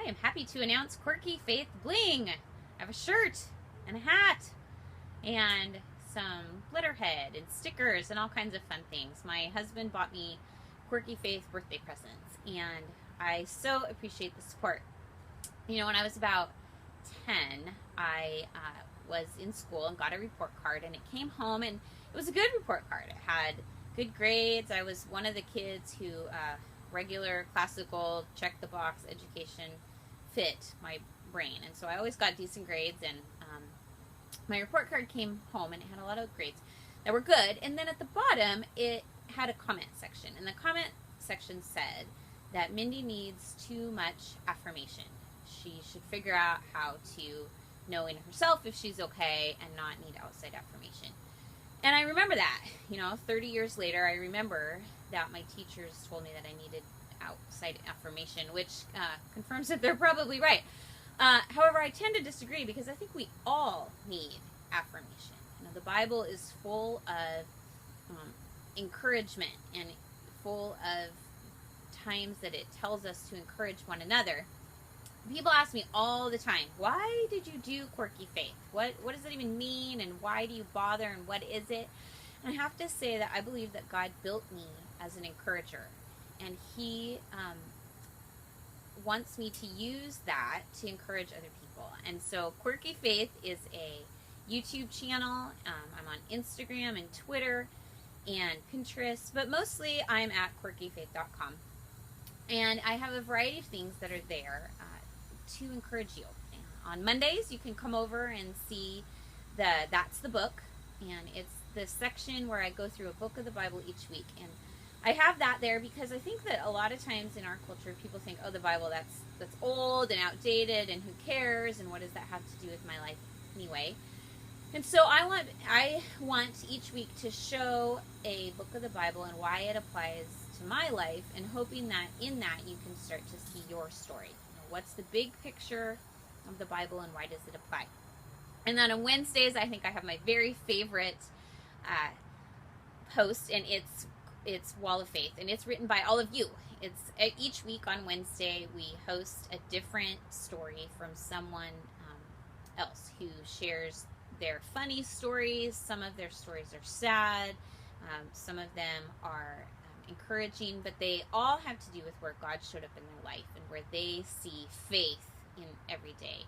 I am happy to announce Quirky Faith Bling. I have a shirt and a hat and some letterhead and stickers and all kinds of fun things. My husband bought me Quirky Faith birthday presents, and I so appreciate the support. You know, when I was about 10, I was in school and got a report card, and it came home, and it was a good report card. It had good grades. I was one of the kids who regular, classical, check the box education fit my brain, and so I always got decent grades, and my report card came home, and it had a lot of grades that were good, and then at the bottom, it had a comment section, and the comment section said that Mindy needs too much affirmation. She should figure out how to know in herself if she's okay and not need outside affirmation. And I remember that, 30 years later, I remember that my teachers told me that I needed outside affirmation, which confirms that they're probably right. However, I tend to disagree because I think we all need affirmation. The Bible is full of encouragement and full of times that it tells us to encourage one another. People ask me all the time, why did you do Quirky Faith? What does that even mean, and why do you bother, and what is it? And I have to say that I believe that God built me as an encourager, and He wants me to use that to encourage other people. And so Quirky Faith is a YouTube channel. I'm on Instagram and Twitter and Pinterest, but mostly I'm at quirkyfaith.com. And I have a variety of things that are there to encourage you. On Mondays, you can come over and see That's the Book, and it's the section where I go through a book of the Bible each week. And I have that there because I think that a lot of times in our culture, people think, oh, the Bible, that's old and outdated, and who cares, and what does that have to do with my life anyway? And so I want each week to show a book of the Bible and why it applies to my life, and hoping that in that you can start to see your story. What's the big picture of the Bible, and why does it apply? And then on Wednesdays, I think I have my very favorite post, and it's Wall of Faith, and it's written by all of you. It's each week on Wednesday we host a different story from someone else who shares their funny stories. Some of their stories are sad, some of them are encouraging, but they all have to do with where God showed up in their life and where they see faith in every day.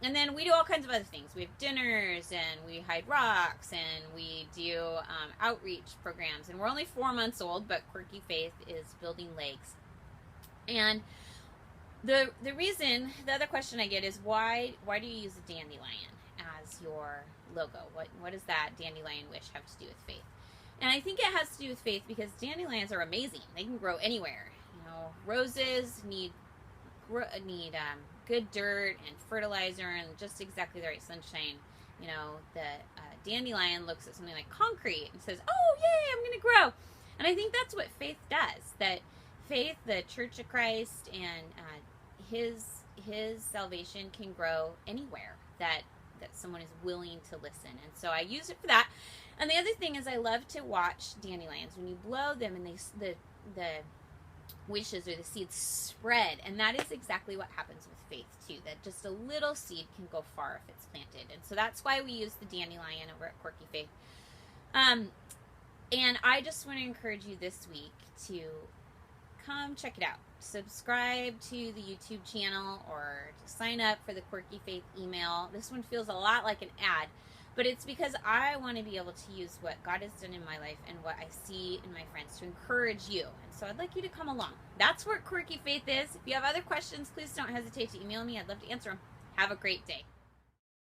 And then we do all kinds of other things. We have dinners, and we hide rocks, and we do outreach programs. And we're only 4 months old, but Quirky Faith is building legs. And the other question I get is, why do you use a dandelion as your logo? What does that dandelion wish have to do with faith? And I think it has to do with faith because dandelions are amazing. They can grow anywhere. Roses need good dirt and fertilizer and just exactly the right sunshine. The dandelion looks at something like concrete and says, oh, yay, I'm going to grow. And I think that's what faith does. That faith, the Church of Christ, and his salvation can grow anywhere that someone is willing to listen. And so I use it for that. And the other thing is, I love to watch dandelions. When you blow them, and the wishes or the seeds spread, and that is exactly what happens with faith too, that just a little seed can go far if it's planted. And so that's why we use the dandelion over at Quirky Faith. And I just want to encourage you this week to come check it out. Subscribe to the YouTube channel, or to sign up for the Quirky Faith email. This one feels a lot like an ad, but it's because I want to be able to use what God has done in my life and what I see in my friends to encourage you. And so I'd like you to come along. That's what Quirky Faith is. If you have other questions, please don't hesitate to email me. I'd love to answer them. Have a great day.